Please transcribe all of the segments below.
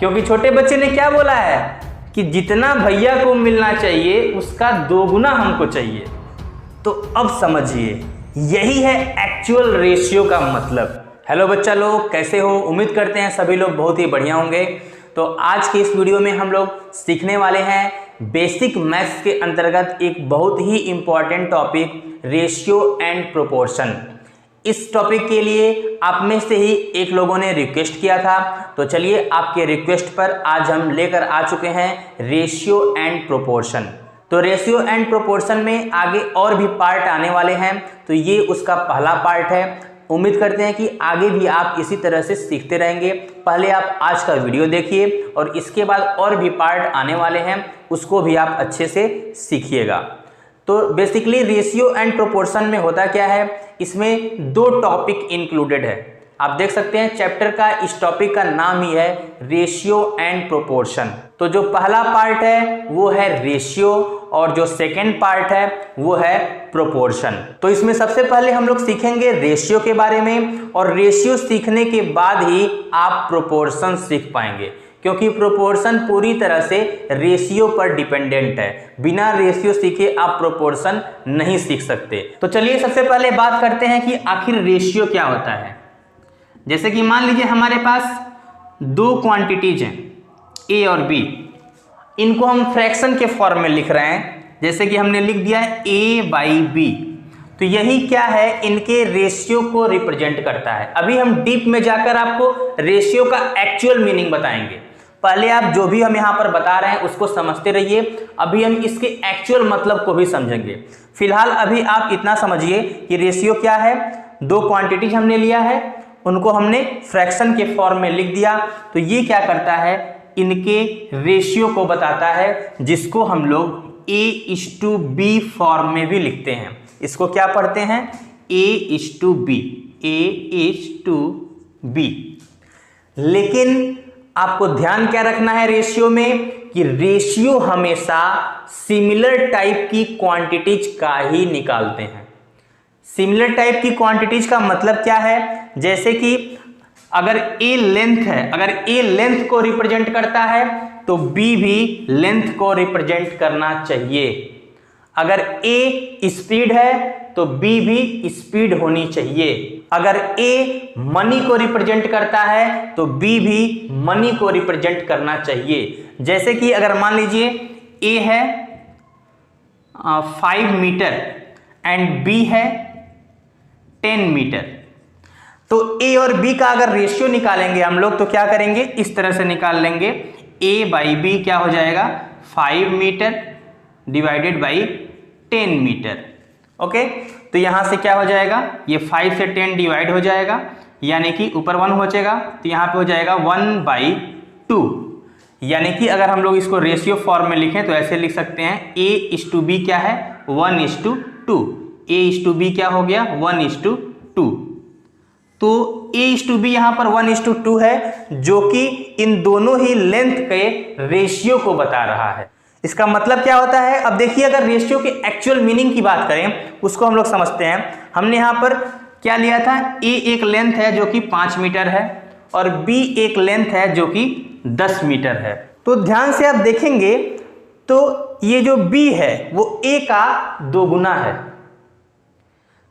क्योंकि छोटे बच्चे ने क्या बोला है कि जितना भैया को मिलना चाहिए उसका 2 गुना हमको चाहिए। तो अब समझिए, यही है एक्चुअल रेशियो का मतलब। हेलो बच्चा लोग, कैसे हो? उम्मीद करते हैं सभी लोग बहुत ही बढ़िया होंगे। तो आज के इस वीडियो में हम लोग सीखने वाले हैं बेसिक मैथ्स के अंतर्गत एक बहुत ही important topic, ratio and proportion. इस टॉपिक के लिए आप में से ही एक लोगों ने रिक्वेस्ट किया था, तो चलिए आपके रिक्वेस्ट पर आज हम लेकर आ चुके हैं रेशियो एंड प्रोपोर्शन। तो रेशियो एंड प्रोपोर्शन में आगे और भी पार्ट आने वाले हैं, तो ये उसका पहला पार्ट है। उम्मीद करते हैं कि आगे भी आप इसी तरह से सीखते रहेंगे। पहले आप आज का वीडियो देखिए और इसके बाद और भी पार्ट आने वाले हैं, उसको भी आप अच्छे से सीखिएगा। तो बेसिकली रेशियो एंड प्रोपोर्शन में होता क्या है, इसमें 2 टॉपिक इंक्लूडेड है। आप देख सकते हैं चैप्टर का इस टॉपिक का नाम ही है रेशियो एंड प्रोपोर्शन। तो जो पहला पार्ट है वो है रेशियो और जो सेकेंड पार्ट है वो है प्रोपोर्शन। तो इसमें सबसे पहले हम लोग सीखेंगे रेशियो के बारे में, और रेशियो सीखने के बाद ही आप प्रोपोर्शन सीख पाएंगे, क्योंकि प्रोपोर्शन पूरी तरह से रेशियो पर डिपेंडेंट है। बिना रेशियो सीखे आप प्रोपोर्शन नहीं सीख सकते। तो चलिए सबसे पहले बात करते हैं कि आखिर रेशियो क्या होता है। जैसे कि मान लीजिए हमारे पास 2 क्वांटिटीज हैं ए और बी, इनको हम फ्रैक्शन के फॉर्म में लिख रहे हैं। जैसे कि हमने लिख दिया है a/b, तो यही क्या है, इनके रेशियो को रिप्रेजेंट करता है। अभी हम डीप में जाकर आपको रेशियो का एक्चुअल मीनिंग बताएंगे। पहले आप जो भी हम यहाँ पर बता रहे हैं उसको समझते रहिए, अभी हम इसके एक्चुअल मतलब को भी समझेंगे। फिलहाल अभी आप इतना समझिए कि रेशियो क्या है। 2 क्वांटिटीज हमने लिया है, उनको हमने फ्रैक्शन के फॉर्म में लिख दिया, तो ये क्या करता है, इनके रेशियो को बताता है, जिसको हम लोग a/b फॉर्म में भी लिखते हैं। इसको क्या पढ़ते हैं, a/b, a/b। लेकिन आपको ध्यान क्या रखना है रेशियो में, कि रेशियो हमेशा सिमिलर टाइप की क्वांटिटीज का ही निकालते हैं। सिमिलर टाइप की क्वांटिटीज का मतलब क्या है, जैसे कि अगर a लेंथ है, अगर a लेंथ को रिप्रेजेंट करता है तो b भी लेंथ को रिप्रेजेंट करना चाहिए। अगर a स्पीड है तो b भी स्पीड होनी चाहिए। अगर a मनी को रिप्रेजेंट करता है तो b भी मनी को रिप्रेजेंट करना चाहिए। जैसे कि अगर मान लीजिए a है 5 मीटर एंड b है 10 मीटर, तो a और b का अगर रेशियो निकालेंगे हम लोग तो क्या करेंगे, इस तरह से निकाल लेंगे। a/b क्या हो जाएगा, 5 metre divided by 10 metre. Okay, तो यहां से क्या हो जाएगा, ये 5 से 10 डिवाइड हो जाएगा, यानी कि ऊपर 1 हो जाएगा, तो यहाँ पे हो जाएगा 1/2। यानी कि अगर हम लोग इसको रेशियो फॉर्म में लिखें तो ऐसे लिख सकते हैं, a/b क्या है, 1:2। a/b क्या हो गया, 1:2। तो a/b यहाँ पर 1:2 है, जो कि इन दोनों ही लेंथ के रेशियो को बता रहा है। इसका मतलब क्या होता है, अब देखिए अगर रेशियो के एक्चुअल मीनिंग की बात करें उसको हम लोग समझते हैं। हमने यहाँ पर क्या लिया था, a एक लेंथ है जो कि 5 मीटर है और b एक लेंथ है जो कि 10 मीटर है। तो ध्यान से आप देखेंगे तो ये जो b है वो a का 2 गुना है।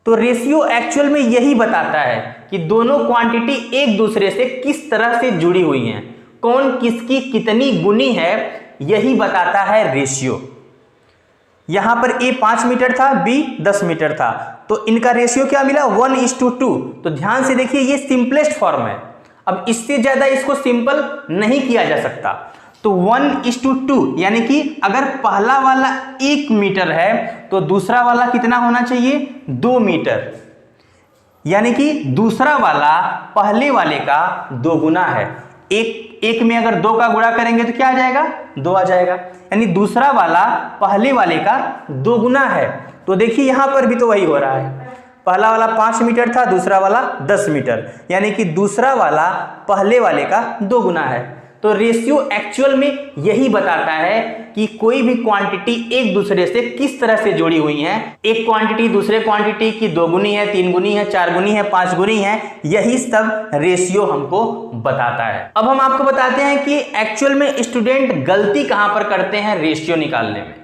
तो रेशियो एक्चुअल में यही बताता है कि दोनों क्वांटिटी एक दूसरे से किस तरह से जुड़ी हुई हैं, कौन किसकी कितनी गुनी है, यही बताता है रेशियो। यहां पर a 5 मीटर था, b 10 मीटर था, तो इनका रेशियो क्या मिला, 1:2। तो ध्यान से देखिए ये सिंपलेस्ट फॉर्म है। अब इससे ज्यादा इसको सिंपल नहीं किया जा सकता। तो 1:2 यानी कि अगर पहला वाला 1 मीटर है तो दूसरा वाला कितना होना चाहिए, 2 मीटर। यानी कि दूसरा वाला पहले वाले का 2 गुना है। एक में अगर 2 का गुणा करेंगे तो क्या आ जाएगा, 2 आ जाएगा। यानी दूसरा वाला पहले वाले का 2 गुना है। तो देखिए यहां पर भी तो वही हो रहा है, पहला वाला 5 मीटर था, दूसरा वाला 10 मीटर, यानी कि दूसरा वाला पहले वाले का 2 गुना है। तो रेशियो एक्चुअल में यही बताता है कि कोई भी क्वांटिटी एक दूसरे से किस तरह से जुड़ी हुई है। एक क्वांटिटी दूसरे क्वांटिटी की 2 गुनी है, 3 गुनी है, 4 गुनी है, 5 गुनी है, यही सब रेशियो हमको बताता है। अब हम आपको बताते हैं कि एक्चुअल में स्टूडेंट गलती कहां पर करते हैं रेशियो निकालने में।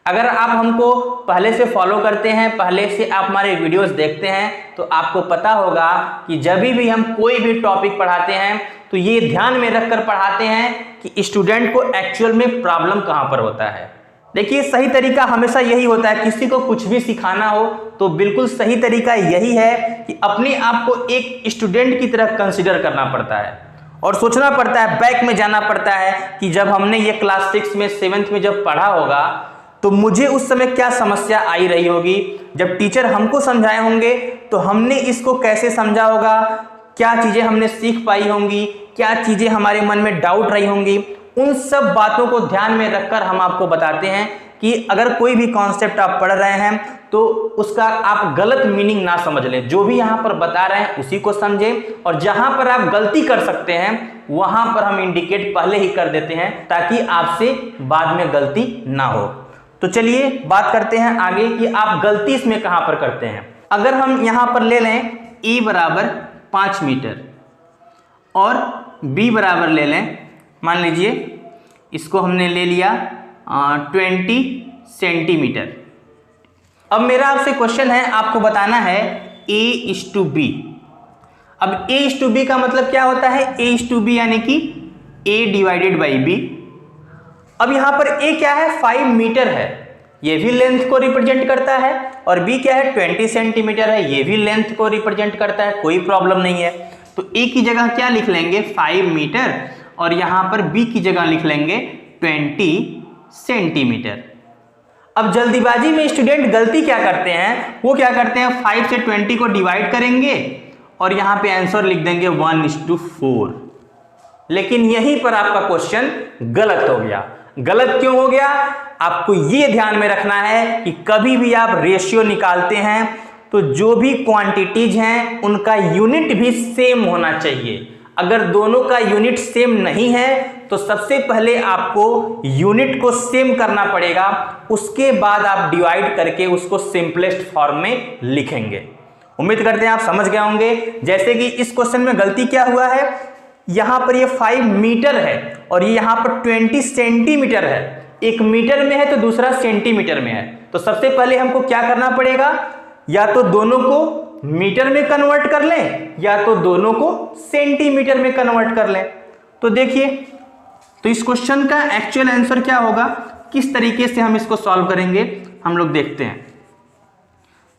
अगर आप हमको पहले से फॉलो करते हैं, पहले से आप हमारे वीडियोस देखते हैं, तो आपको पता होगा कि जब भी हम कोई भी टॉपिक पढ़ाते हैं तो ये ध्यान में रखकर पढ़ाते हैं कि स्टूडेंट को एक्चुअल में प्रॉब्लम कहां पर होता है। देखिए, सही तरीका हमेशा यही होता है, किसी को कुछ भी सिखाना हो तो बिल्कुल सही तरीका यही है कि अपने आप को एक स्टूडेंट की तरह कंसिडर करना पड़ता है और सोचना पड़ता है, बैक में जाना पड़ता है कि जब हमने ये क्लास 6 में 7th में जब पढ़ा होगा तो मुझे उस समय क्या समस्या आई रही होगी, जब टीचर हमको समझाए होंगे तो हमने इसको कैसे समझा होगा, क्या चीजें हमने सीख पाई होंगी, क्या चीजें हमारे मन में डाउट रही होंगी। उन सब बातों को ध्यान में रखकर हम आपको बताते हैं कि अगर कोई भी कॉन्सेप्ट आप पढ़ रहे हैं तो उसका आप गलत मीनिंग ना समझ लें, जो भी यहाँ पर बता रहे हैं उसी को समझें, और जहां पर आप गलती कर सकते हैं वहां पर हम इंडिकेट पहले ही कर देते हैं ताकि आपसे बाद में गलती ना हो। तो चलिए बात करते हैं आगे कि आप गलती इसमें कहां पर करते हैं। अगर हम यहां पर ले लें a बराबर 5 मीटर और b बराबर ले लें, मान लीजिए इसको हमने ले लिया 20 सेंटीमीटर। अब मेरा आपसे क्वेश्चन है, आपको बताना है a/b। अब a/b का मतलब क्या होता है, a/b यानी कि a डिवाइडेड बाई b। अब यहां पर a क्या है, 5 मीटर है, ये भी लेंथ को रिप्रेजेंट करता है, और b क्या है 20 सेंटीमीटर है, ये भी लेंथ को रिप्रेजेंट करता है, कोई प्रॉब्लम नहीं है। तो a की जगह क्या लिख लेंगे 5 मीटर और यहां पर b की जगह लिख लेंगे 20 सेंटीमीटर। अब जल्दीबाजी में स्टूडेंट गलती क्या करते हैं, वो क्या करते हैं 5 से 20 को डिवाइड करेंगे और यहां पे आंसर लिख देंगे 1:4। लेकिन यहीं पर आपका क्वेश्चन गलत हो गया। गलत क्यों हो गया, आपको ये ध्यान में रखना है कि कभी भी आप रेशियो निकालते हैं तो जो भी क्वांटिटीज हैं उनका यूनिट भी सेम होना चाहिए। अगर दोनों का यूनिट सेम नहीं है तो सबसे पहले आपको यूनिट को सेम करना पड़ेगा, उसके बाद आप डिवाइड करके उसको सिंपलेस्ट फॉर्म में लिखेंगे। उम्मीद करते हैं आप समझ गए होंगे। जैसे कि इस क्वेश्चन में गलती क्या हुआ है, यहां पर ये 5 मीटर है और ये यहां पर 20 सेंटीमीटर है। एक मीटर में है तो दूसरा सेंटीमीटर में है, तो सबसे पहले हमको क्या करना पड़ेगा, या तो दोनों को मीटर में कन्वर्ट कर लें या तो दोनों को सेंटीमीटर में कन्वर्ट कर लें। तो देखिए, तो इस क्वेश्चन का एक्चुअल आंसर क्या होगा, किस तरीके से हम इसको सॉल्व करेंगे हम लोग देखते हैं।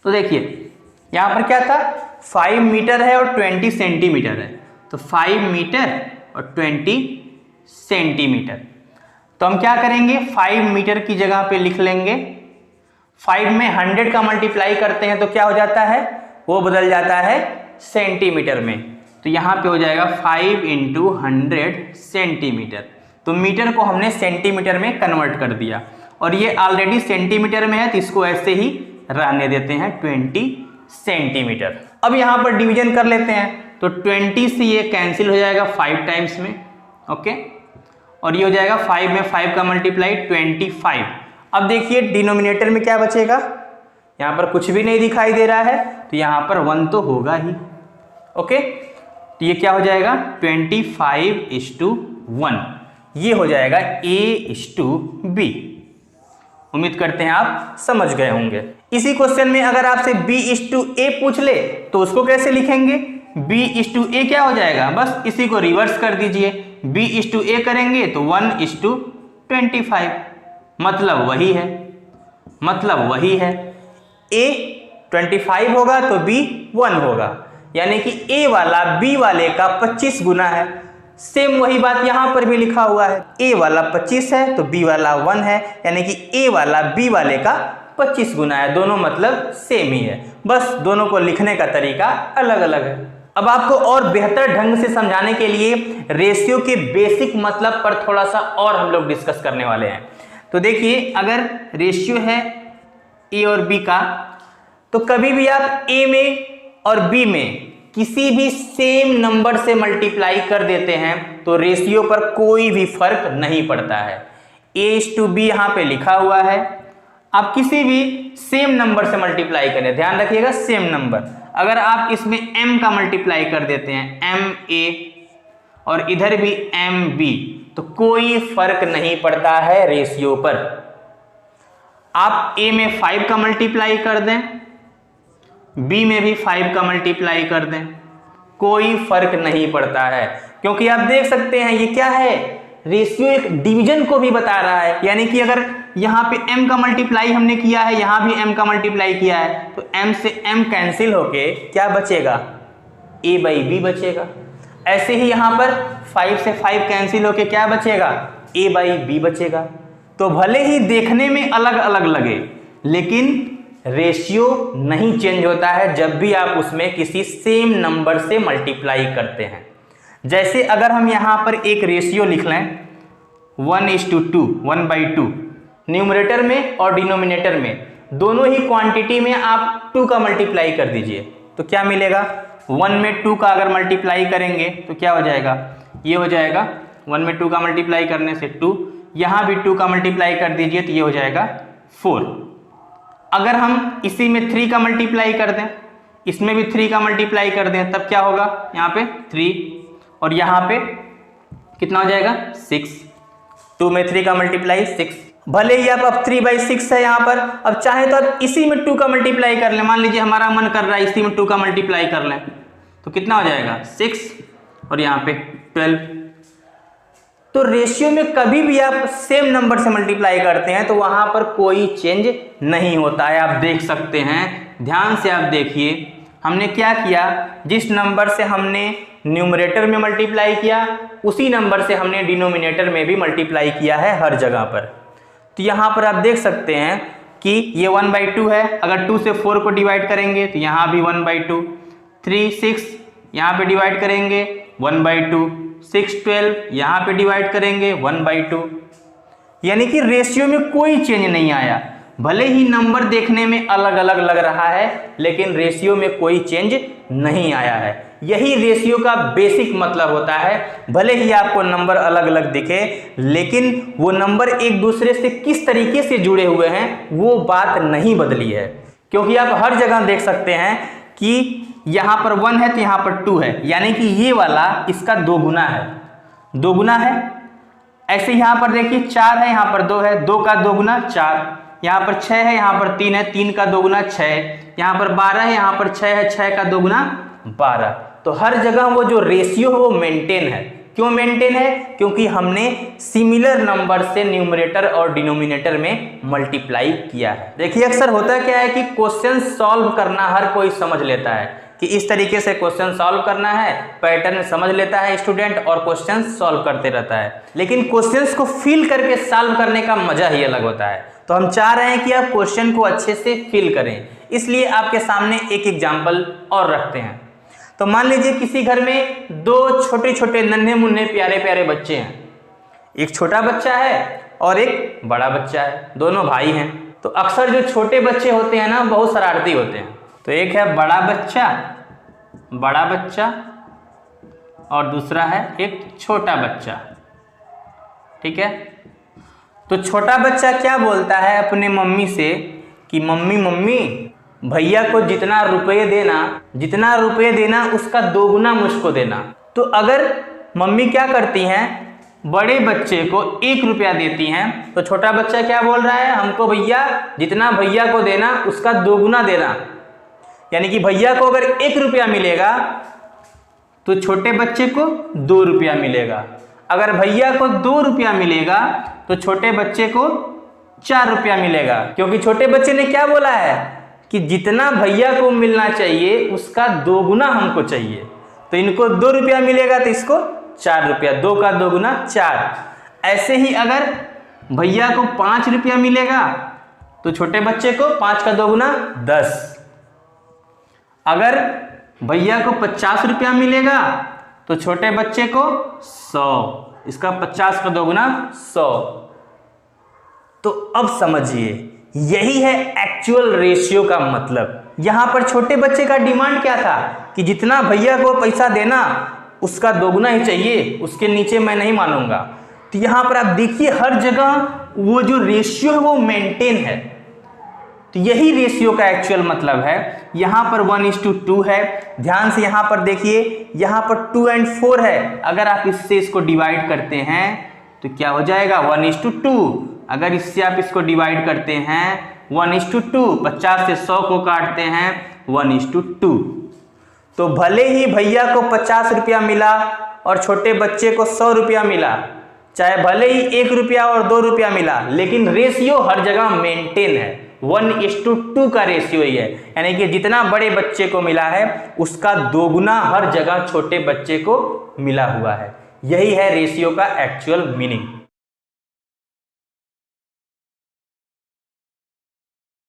तो देखिए यहां पर क्या था, 5 मीटर है और 20 सेंटीमीटर है, तो 5 मीटर और 20 सेंटीमीटर। तो हम क्या करेंगे, 5 मीटर की जगह पे लिख लेंगे, 5 में 100 का मल्टीप्लाई करते हैं तो क्या हो जाता है, वो बदल जाता है सेंटीमीटर में। तो यहां पे हो जाएगा 5 × 100 सेंटीमीटर। तो मीटर को हमने सेंटीमीटर में कन्वर्ट कर दिया और ये ऑलरेडी सेंटीमीटर में है तो इसको ऐसे ही रहने देते हैं 20 सेंटीमीटर। अब यहां पर डिवीजन कर लेते हैं, तो 20 से ये कैंसिल हो जाएगा 5 टाइम्स में, ओके, और ये हो जाएगा 5 में 5 का मल्टीप्लाई 25। अब देखिए डिनोमिनेटर में क्या बचेगा, यहां पर कुछ भी नहीं दिखाई दे रहा है तो यहां पर 1 तो होगा ही, ओके। तो ये क्या हो जाएगा 25:1, ये हो जाएगा A/B। उम्मीद करते हैं आप समझ गए होंगे। इसी क्वेश्चन में अगर आपसे B/A पूछ ले तो उसको कैसे लिखेंगे, B/A क्या हो जाएगा, बस इसी को रिवर्स कर दीजिए, B/A करेंगे तो 1:25, मतलब वही है, A 25 होगा तो B 1 होगा, यानी कि A वाला B वाले का 25 गुना है। सेम वही बात यहां पर भी लिखा हुआ है, A वाला 25 है तो B वाला 1 है, यानी कि A वाला B वाले का 25 गुना है। दोनों मतलब सेम ही है, बस दोनों को लिखने का तरीका अलग अलग है। अब आपको और बेहतर ढंग से समझाने के लिए रेशियो के बेसिक मतलब पर थोड़ा सा और हम लोग डिस्कस करने वाले हैं। तो देखिए, अगर रेशियो है A और B का, तो कभी भी आप A में और B में किसी भी सेम नंबर से मल्टीप्लाई कर देते हैं तो रेशियो पर कोई भी फर्क नहीं पड़ता है। A/B यहाँ पे लिखा हुआ है, आप किसी भी सेम नंबर से मल्टीप्लाई करें, ध्यान रखिएगा सेम नंबर। अगर आप इसमें m का मल्टीप्लाई कर देते हैं MA और इधर भी MB तो कोई फर्क नहीं पड़ता है रेशियो पर। आप A में 5 का मल्टीप्लाई कर दें, B में भी 5 का मल्टीप्लाई कर दें, कोई फर्क नहीं पड़ता है, क्योंकि आप देख सकते हैं ये क्या है, रेशियो एक डिवीजन को भी बता रहा है। यानी कि अगर यहाँ पे m का मल्टीप्लाई हमने किया है, यहाँ भी m का मल्टीप्लाई किया है, तो m से m कैंसिल होके क्या बचेगा, A/B बचेगा। ऐसे ही यहाँ पर 5 से 5 कैंसिल होके क्या बचेगा, A/B बचेगा। तो भले ही देखने में अलग अलग लगे लेकिन रेशियो नहीं चेंज होता है जब भी आप उसमें किसी सेम नंबर से मल्टीप्लाई करते हैं। जैसे अगर हम यहाँ पर एक रेशियो लिख लें 1:2, 1/2, न्यूमरेटर में और डिनोमिनेटर में दोनों ही क्वांटिटी में आप 2 का मल्टीप्लाई कर दीजिए तो क्या मिलेगा, 1 में 2 का अगर मल्टीप्लाई करेंगे तो क्या हो जाएगा, ये हो जाएगा 1 में 2 का मल्टीप्लाई करने से 2, यहाँ भी 2 का मल्टीप्लाई कर दीजिए तो ये हो जाएगा 4। अगर हम इसी में 3 का मल्टीप्लाई कर दें, इसमें भी 3 का मल्टीप्लाई कर दें तब क्या होगा, यहाँ पे 3 और यहाँ पे कितना हो जाएगा 6, 2 में 3 का मल्टीप्लाई 6। भले ही आप अब 3/6 है यहाँ पर, अब चाहे तो आप इसी में 2 का मल्टीप्लाई कर लें, मान लीजिए हमारा मन कर रहा है इसी में 2 का मल्टीप्लाई कर लें तो कितना हो जाएगा 6 और यहाँ पे 12। तो रेशियो में कभी भी आप सेम नंबर से मल्टीप्लाई करते हैं तो वहां पर कोई चेंज नहीं होता है। आप देख सकते हैं, ध्यान से आप देखिए, हमने क्या किया, जिस नंबर से हमने न्यूमरेटर में मल्टीप्लाई किया उसी नंबर से हमने डिनोमिनेटर में भी मल्टीप्लाई किया है हर जगह पर। तो यहाँ पर आप देख सकते हैं कि ये 1/2 है, अगर 2 से 4 को डिवाइड करेंगे तो यहाँ भी 1/2, 3 6 यहाँ पे डिवाइड करेंगे 1/2, 6 12 यहाँ पे डिवाइड करेंगे 1/2। यानी कि रेशियो में कोई चेंज नहीं आया। भले ही नंबर देखने में अलग अलग लग रहा है लेकिन रेशियो में कोई चेंज नहीं आया है। यही रेशियो का बेसिक मतलब होता है। भले ही आपको नंबर अलग अलग दिखे लेकिन वो नंबर एक दूसरे से किस तरीके से जुड़े हुए हैं वो बात नहीं बदली है। क्योंकि आप हर जगह देख सकते हैं कि यहाँ पर 1 है तो यहाँ पर 2 है, यानी कि ये वाला इसका 2 गुना है, 2 गुना है। ऐसे यहाँ पर देखिए 4 है, यहाँ पर 2 है, 2 का 2 गुना 4, यहाँ पर 6 है, यहाँ पर 3 है, 3 का 2 गुना 6, यहाँ पर 12 है, यहाँ पर 6 है, 6 का 2 गुना 12। तो हर जगह वो जो रेशियो है वो मेंटेन है। क्यों मेंटेन है, क्योंकि हमने सिमिलर नंबर से न्यूमरेटर और डिनोमिनेटर में मल्टीप्लाई किया है। देखिए अक्सर होता क्या है कि क्वेश्चन सॉल्व करना हर कोई समझ लेता है कि इस तरीके से क्वेश्चन सॉल्व करना है, पैटर्न समझ लेता है स्टूडेंट और क्वेश्चन सॉल्व करते रहता है। लेकिन क्वेश्चंस को फील करके सॉल्व करने का मजा ही अलग होता है। तो हम चाह रहे हैं कि आप क्वेश्चन को अच्छे से फील करें, इसलिए आपके सामने एक एग्जाम्पल और रखते हैं। तो मान लीजिए किसी घर में 2 छोटे छोटे नन्हे मुन्ने प्यारे प्यारे बच्चे हैं, एक छोटा बच्चा है और एक बड़ा बच्चा है, दोनों भाई हैं। तो अक्सर जो छोटे बच्चे होते हैं ना बहुत शरारती होते हैं। तो एक है बड़ा बच्चा और दूसरा है एक छोटा बच्चा, ठीक है। तो छोटा बच्चा क्या बोलता है अपने मम्मी से कि मम्मी भैया को जितना रुपये देना उसका 2 गुना मुझको देना। तो अगर मम्मी क्या करती हैं, बड़े बच्चे को 1 रुपया देती हैं, तो छोटा बच्चा क्या बोल रहा है, हमको भैया जितना भैया को देना उसका 2 गुना देना। यानी कि भैया को अगर 1 रुपया मिलेगा तो छोटे बच्चे को 2 रुपया मिलेगा। अगर भैया को 2 रुपया मिलेगा तो छोटे बच्चे को 4 रुपया मिलेगा, क्योंकि छोटे बच्चे ने क्या बोला है कि जितना भैया को मिलना चाहिए उसका 2 गुना हमको चाहिए। तो इनको 2 रुपया मिलेगा तो इसको 4 रुपया, 2 का 2 गुना 4। ऐसे ही अगर भैया को 5 रुपया मिलेगा तो छोटे बच्चे को 5 का 2 गुना 10। अगर भैया को 50 रुपया मिलेगा तो छोटे बच्चे को 100, इसका 50 का 2 गुना 100। तो अब समझिए यही है एक्चुअल रेशियो का मतलब। यहाँ पर छोटे बच्चे का डिमांड क्या था कि जितना भैया को पैसा देना उसका दोगुना ही चाहिए, उसके नीचे मैं नहीं मानूंगा। तो यहाँ पर आप देखिए हर जगह वो जो रेशियो है वो मेंटेन है। तो यही रेशियो का एक्चुअल मतलब है। यहाँ पर 1:2 है, ध्यान से यहाँ पर देखिए, यहाँ पर 2 और 4 है। अगर आप इससे इसको डिवाइड करते हैं तो क्या हो जाएगा 1:2। अगर इससे आप इसको डिवाइड करते हैं 1:2, 50 से 100 को काटते हैं 1:2। तो भले ही भैया को 50 रुपया मिला और छोटे बच्चे को 100 रुपया मिला, चाहे भले ही 1 रुपया और 2 रुपया मिला, लेकिन रेशियो हर जगह मेंटेन है। 1:2 का रेशियो ही है, यानी कि जितना बड़े बच्चे को मिला है उसका दोगुना हर जगह छोटे बच्चे को मिला हुआ है। यही है रेशियो का एक्चुअल मीनिंग।